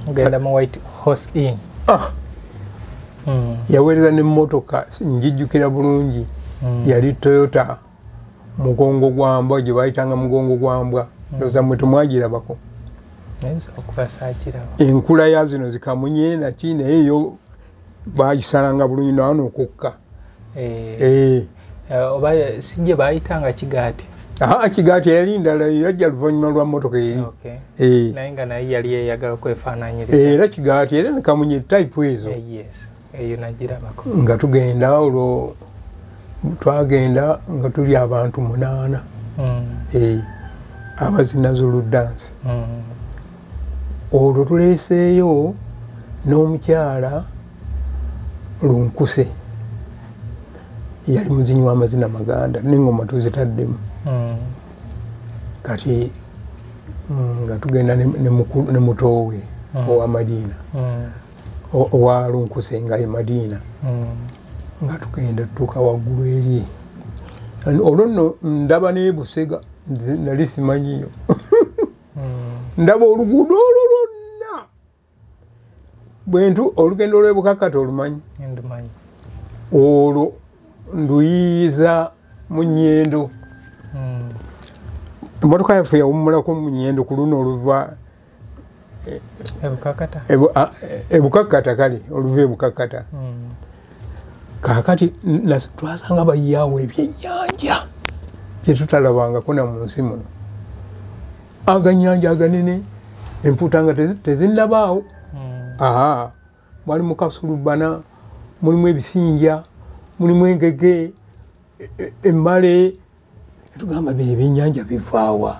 Ugenda mu White Horse Inn. Yaweereza n'emmotoka njijjukira bulungi. Yali Toyota mugongo gwambwa gye bayitanga mugongo gwambwa. Ndowooza mwe temwagirabako. Enkula ya zino zikamunye naki naye yo bagisalanga bulungi naano okukka. Oba sijje bayitanga Kigaati. Kigaati yali ndala yajja luvannyuma lwa mmotoka eri. Naye nga naye yali eyagala kwefaanaanyiriza. Era Kigaati era ne kamunye type ezo. Yes. Eyo nagirabako. Nga tugenda olwo twagenda nga tuli abantu 8. Abazina Zulu dance. Olwo tuleeseeyo n'omukyala Lunkuse. Yali muzinyi w'amazina Maganda n'engoma tuzitaddemu. Kati nga tugenda ne mutowe owa Madiina. Owa Lunkuse nga ye Madiina. Nga tugenda tutuuka waggulu eri. Olwo nno ndaba ne Busega nali simanyiyo. Ndaba oluguudo olwo lwonna. Bwentu olugendo lw'ebukakkata olumanyi. Ndumanyi. Olwo nduyiiza mu Nnyendo. Emmotoka yaffe yawummulako mu Nnyendo ku luno oluva ebukakkata kale oluva ebukakkata. Kaakati twasanga bayaawo ebyennyanja bye tutalabangako na mu nsi muno. Agannyanja aganene empuuta nga tezinnabaawo. Mwalimu Kasulubana, mulimu ebisinja, mulimu engege, emmale. Tugamba bino ebyennyanja bivaawa.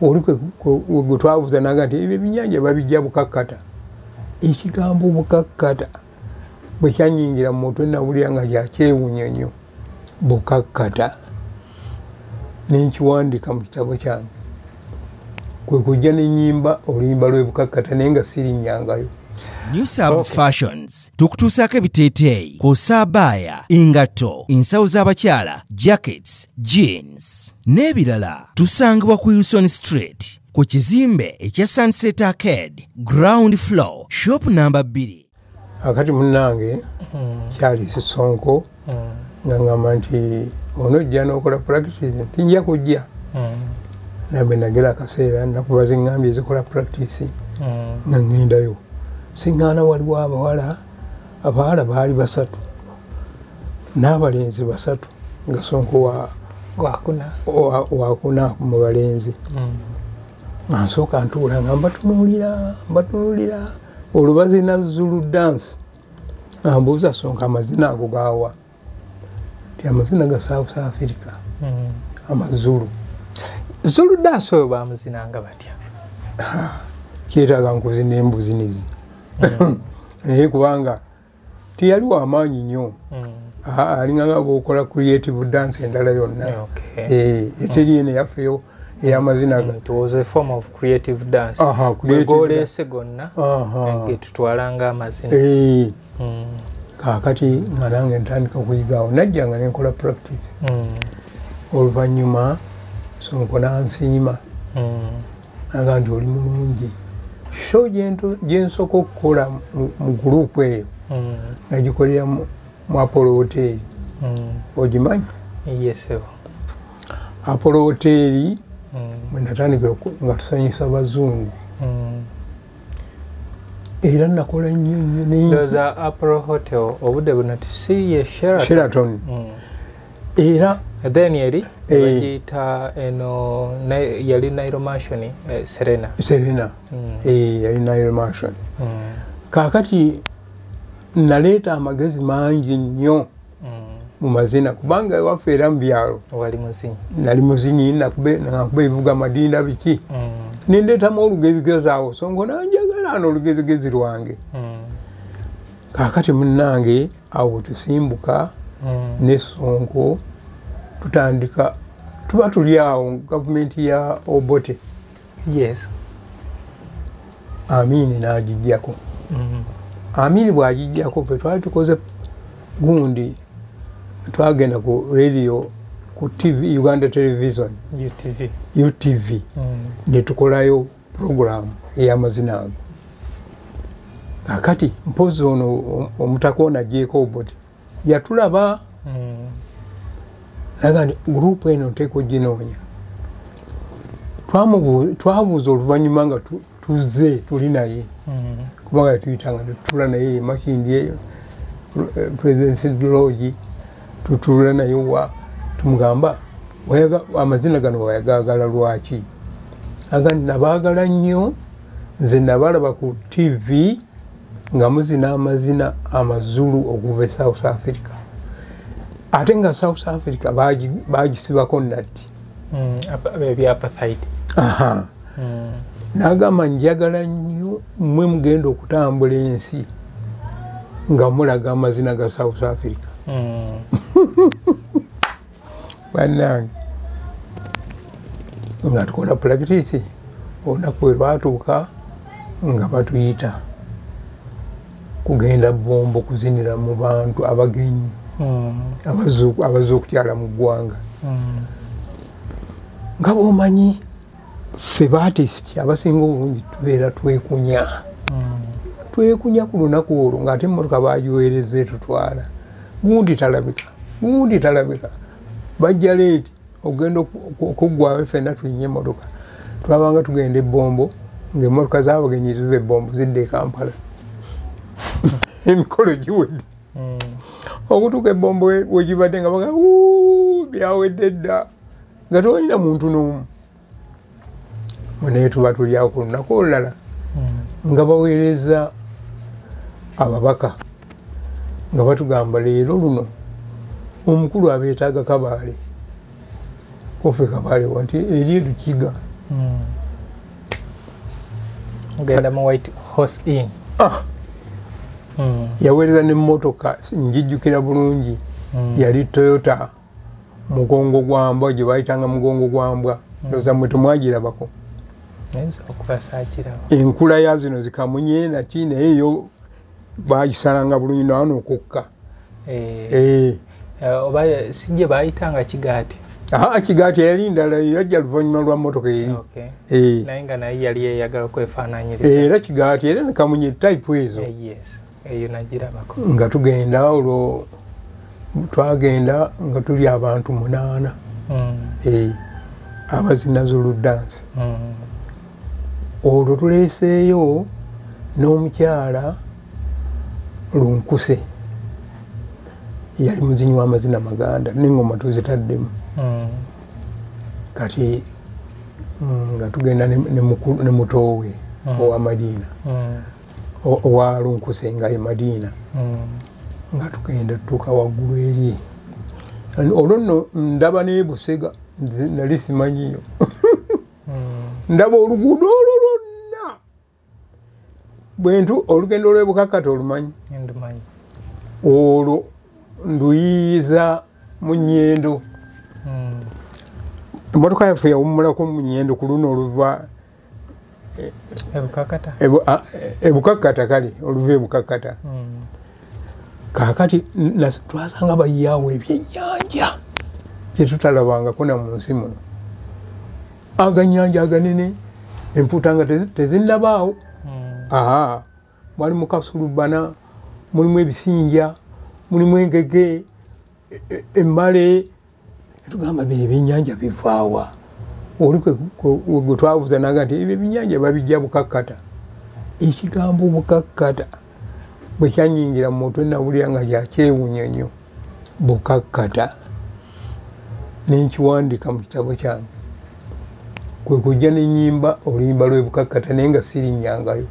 Oli gwe twabuuza naga nti ebyo ebyennyanja babijja bukakkata. Ekigambo bukakkata bwe kyanyingira mu mutwe nawulira nga kyakyewunya nnyo. Bukakkata nenkiwandiika mu kitabo kyange. Kwe kujja n'ennyimba oluyimba lw'ebukakkata naye nga sirinnyangayo. New Subs Fashions tukutuusaako ebiteeteeyi kw'ossa abaya, engatto, ensawo z'abakyala, jackets, jeans n'ebirala. Tusangibwa ku Wilson Street ku kizimbe ekya Sunset Arcade ground floor shop number 2. Akati munnange Charles Sonko nga ngamba nti onojja n'okola practice tijja kujja. Nambe nagera akaseera nakubaza engambye ezikola practice nga ngendayo. Singana waliwo abawala baali 3 n'abalenzi 3 nga Sonko wakuna mu balenzi. Nsooka ntuula nga mbatunuulira olwo bazina Zulu dance. Mbuuza Sonko amazina ago gaawa. Ti amazina ga South Africa. Amazulu. Zulu dance oyo bamuzinanga batya? Kyetaaga nkuzina embuzinizi. Naye kubanga tiyali w'amaanyi nnyo. Alinga nga bw'okola creative dance endala yonna. Eteri eno yafeyo ey'amazina ga. It was a form of creative dance. Bwegoolese gonna getutwalanga amazina. Kaakati nga nange ntandika kuyigaawo najja nga nenkola practice. Oluvannyuma Sonko n'ansiima. Aga nti oli mulungi. Show gyensooka okukola mu gurupu eyo nagikolera mu Apollo Hotel. Ogimanyi? Yes. Apollo Hotel mwe natandikira nga tusanyusa Abazungu. Era nakola nnyo. Those Apollo Hotel obudde buno tusiye Sheraton. Era then yali bagiyita eno yali Nairo Mansion Serena. Yali Nairo Mansion. Kaakati naleeta amagezi mangi nnyo mu mazina kubanga ewaffe era mu byalo nali muzinyi nakuba ebivuga Madinda biki nendeetamu olugezigezi awo Sonko nanjagala n'olugezigezi lwange. Kaakati munnange awo tusimbuka ne Sonko tutandika tuba tuli awo gavumenti ya Obote. Yes. Amini n'agijjako. Amini bw'agijjako fe twali tukoze gundi twagenda ku radio ku TV Uganda Television UTV ne tukolayo program ey'amazina ago. akati mpozi ono omutakona Jacob yatulaba nagani group eno nteko ginoonya twabuuza oluvannyuma nga tuze tuli naye kubanga tuyitanga tutula naye Makindi eyo Presidency Lodge tutula naye wa tumugamba amazina gano wayagagala lwaki agandi nabaagala nnyo nze nabalaba ku TV nga muzina amazina amazulu okuva South Africa ate nga South Africa bagisibako natti eby'apartheid nagamba njagala nnyo mmwe mugenda okutambula ensi nga mulaga amazina ga South Africa bannange nga tukola practice olunaku lwe lwatuuka nga batuyita kugenda bombo kuzinira mu bantu abagenyi abaza okutyala mu ggwanga nga bwomanyi ffe baartist abasinga obulungi tubeera twekunya ku lunaku olwo ng'ate emmotoka bagiweereza etutwala gundi talabika bajja leeti ogenda okuggwawo ffenna tulinye emmotoka twabanga tugenda ebbombo ng'emmotoka z'abagenyi ziva ebbombo zidda e Kampala emikolo giwedde okutuuka ebbombo wegibadde nga baga byawedde dda nga tewalina muntu n'omu naye tuba tulyawo ku lunaku olulala nga baweereza ababaka nga batugamba leero luno omukulu abeetaaga Kabaale Kofi Kabaale wanti eri erukiga ogenda mu White Horse Inn yaweereza n'emmotoka njijjukira bulungi yali Toyota mugongo gwambwa gye bayitanga mugongo gwambwa ndoza mwe temwagirabako enkula ya zino zikamunye naki naye yo bagisalanga bulungi naano okukka oba sijje bayitanga Kigaati Kigaati yali ndala yajja luvannyuma lwa mmotoka eri naye nga naye yali eyagala kwefaananyiriza era Kigaati era nekamunye type ezo eyo nagirabako nga tugenda olwo twagenda nga tuli abantu 8 abazina Zulu dance olwo tuleeseeyo n'omukyala Lunkuse yali muzinyi w'amazina Maganda n'engoma tuzitaddemu kati nga tugenda ne mutoowe owa Madiina owa Lunkuse nga ye Madiina nga tugenda tutuuka waggulu eri olwo nno ndaba ne Busega nali simanyiyo ndaba oluguudo olwo lwonna bwentu olugendo lw'ebukakkata olumanyi olwo nduyiiza mu Nnyendo emmotoka yaffe yawummulako mu Nnyendo ku luno oluva ebukakkata kale oluva ebukakkata kaakati twasanga bayaawo ebyennyanja bye tutalabangako na mu nsi muno agannyanja aganene empuuta nga tezinnabaawo mwalimu Kasulubana mulimu ebisinja mulimu engege emmale tugamba bino ebyennyanja bivaawa oli gwe twabuuza naga nti ebyo ebyennyanja babijja bukakkata ekigambo bukakkata bwe kyanyingira mu mutwe nawulira nga kyakyewunya nnyo bukakkata nenkiwandiika mu kitabo kyange kwe kujja n'ennyimba oluyimba lw'ebukakkata naye nga sirinnyangayo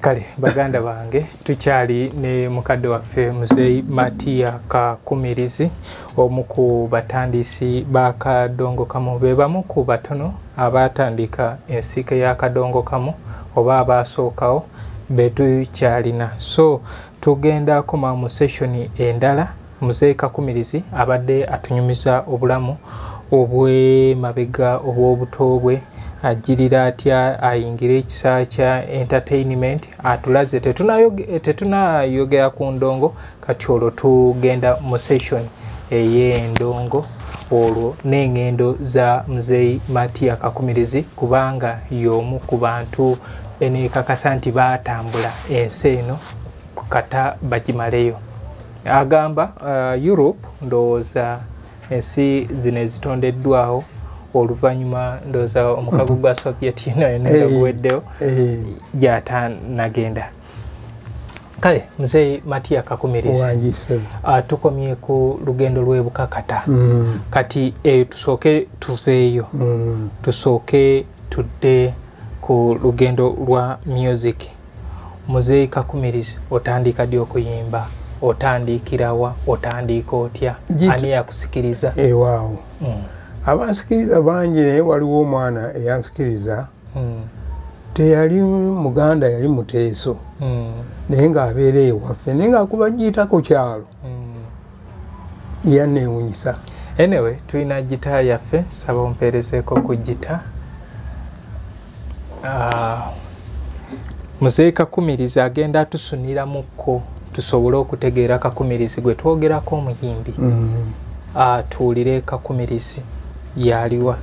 kale baganda bange tukyali ne mukadde waffe Muzeeyi Matiya Kakumirizi omu ku batandisi ba Kadongo Kamu be bamu ku batono abatandika ensiike ya Kadongo Kamu oba abaasookawo betukyalina so tugenda koma mu sessioni endala Muzeeyi Kakumirizi abadde atunyumiza obulamu obw'emabega obw'obuto bwe ajirira atya ayingire ekisa kya entertainment atulaze tetunayogera ku ndongo kati olwo tugenda mu session ey'endongo olwo n'engendo za Muzeeyi Matia Kakumirizi kubanga y'omu ku bantu eneekakasa nti baatambula ensi eno kata bagimaleyo. Agamba Europe ndowooza ensi zino ezitondeddwawo oluvannyuma ndowooza omukago gwa Soviet Union guweddewo gy'atanagenda. Kale Muzeeyi Matia Kakumirizi tukomye ku lugendo lw'ebukakata kati tusooke tuveeyo tusooke tudde ku lugendo lwa music. Muzeeyi Kakumirizi otandika ddi okuyimba? Otandikirawa? Otandika otya? Ani yakusikiriza? Waawo abansikiriza bangi naye waliwo omwana eyansikiriza teyali Muganda, yali Muteeso naye ng'abeera ewaffe naye ng'akuba gita ku kyalo yanneewunyisa. Anyway, tulina gita yaffe, saba ompeerezeeko ku gita. Muzeeyi Kakumirizi agenda atusuniramuko tusobole okutegeera Kakumirizi gwe twogerako omuyimbi. Tuwulire Kakumirizi yaliwa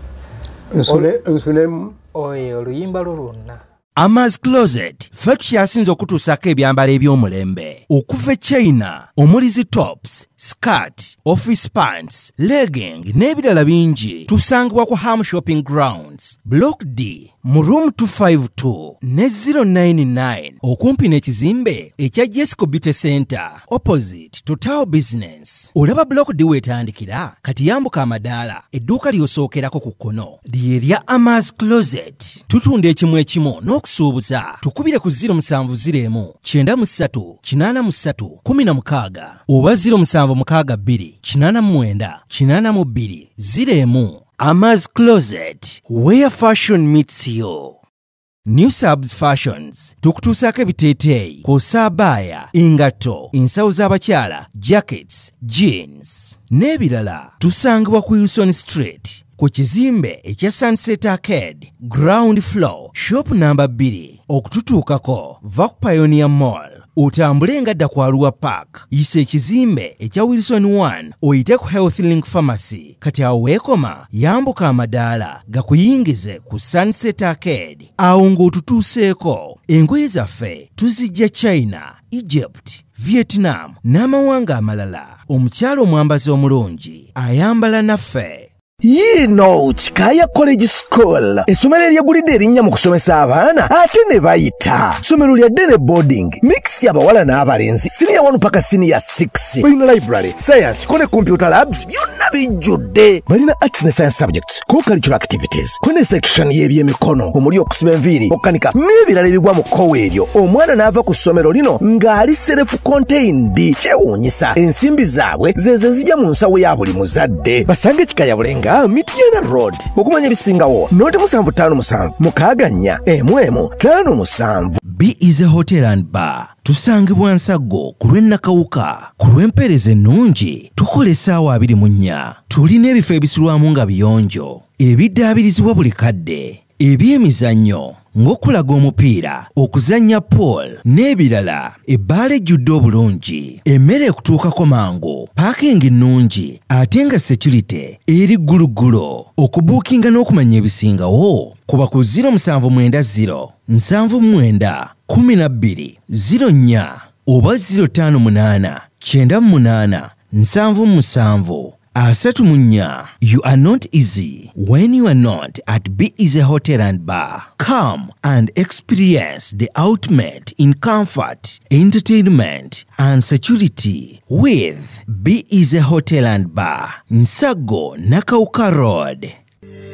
nsunemu oyo oluyimba lwo lwonna. Ama's Closet ffe tukyasinza okutuusako ebyambalo eby'omulembe okuva e China omuli zi tops, skirt, office pants, legging n'ebirala bingi. Tusangibwa ku Ham Shopping Grounds, Block D mu room 252 ne 099 okumpi n'ekizimbe ekya Jesco Beauty Center opposite Total Business. Olaba Block D wetandikira kati yambuka amadaala edduuka ly'osookerako ku kkono ly'erya Ama's Closet. Tutunda ekimu ekimu n'okusuubuza. Tukubire ku 070 93 83 16 oba 076 89 82 01. Ama's Closet, where fashion meets you. New Subs Fashions tukutuusaako ebiteeteeyi kw'ossa abaya, engatto, ensawo z'abakyala, jackets, jeans n'ebirala. Tusangibwa ku Wilson Street ku kizimbe ekya Sunset Arcade ground floor shop number 2. Okututuukako va ku Pioneer Mall otambule ngadda ku Arua Park yisa ekizimbe ekya Wilson 1 oyite ku Health Link Pharmacy. Kati awo weekoma yambuka amadaala gakuyingize ku Sunset Arcade awo ng'otutuuseeko. Engoye zaffe tuzijja China, Egypt, Vietnam n'amawanga amalala. Omukyala omwambazi omulungi ayambala naffe. Yino Chikaya College School essomero eryegulidde erinnya mu kusomesa abaana ate ne bayita ssomero lya Dene Boarding mix y'abawala n'abalenzi senior 1 paka senior 6. Balina library, science ko ne computer labs byonna bijjudde. Balina arts ne science subjects, co-curricular activities, ko ne section y'ebyemikono omuli okusiba enviiri, okukanika n'ebirala ebigwa mu kkowe eryo. Omwana n'ava ku ssomero lino ng'ali self contained. Kyewuunyisa ensimbi zaabwe ze zijja mu nsawo ya buli muzadde. Basange Chikaya Bulenga Mitiana Road okumanya ebisingawo noti 757 mukaganya emwemu 57. B is a hotel and bar. Tusangibwa Nsago ku lw'Ennakawuka ku lw'empeereza ennungi tukola essaawa 24. Tulina ebifo ebisulwamu nga biyonjo ebiddaabirizibwa buli kadde, ebyemizannyo ng'okulaga omupiira, okuzannya pool n'ebirala. Ebbaala ejjudde obulungi, emmere ekutuukako mangu, paakingi nnungi ate nga security eri gguluggulo. Okubuukinga n'okumanya ebisingawo kuba ku 070 79 12 04 oba 058 98 77 34. You are not easy when you are not at B is a hotel and bar. Come and experience the ultimate in comfort, entertainment and security with B is a hotel and bar. Nsago Nakauka Road.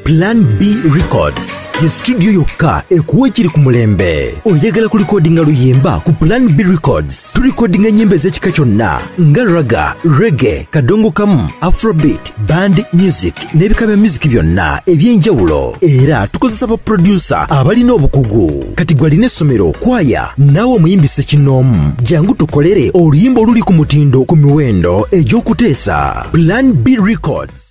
Plan B Records ye studio yokka ekuwa ekiri ku mulembe. Oyagala ku recordinga luyimba ku Plan B Records. Tu recordinga nyimbe z'ekika kyonna nga raga, reggae, kadongo kamu, afrobeat, band music n'ebika bya music byonna eby'enjawulo. Era tukozesa ba producer abalina obukugu. Kati gwalina essomero, kwaya, naawe omuyimbise kinoomu. Jangu tukolere oluyimba oluli ku mutindo ku miwendo egy'okuteesa. Plan B Records.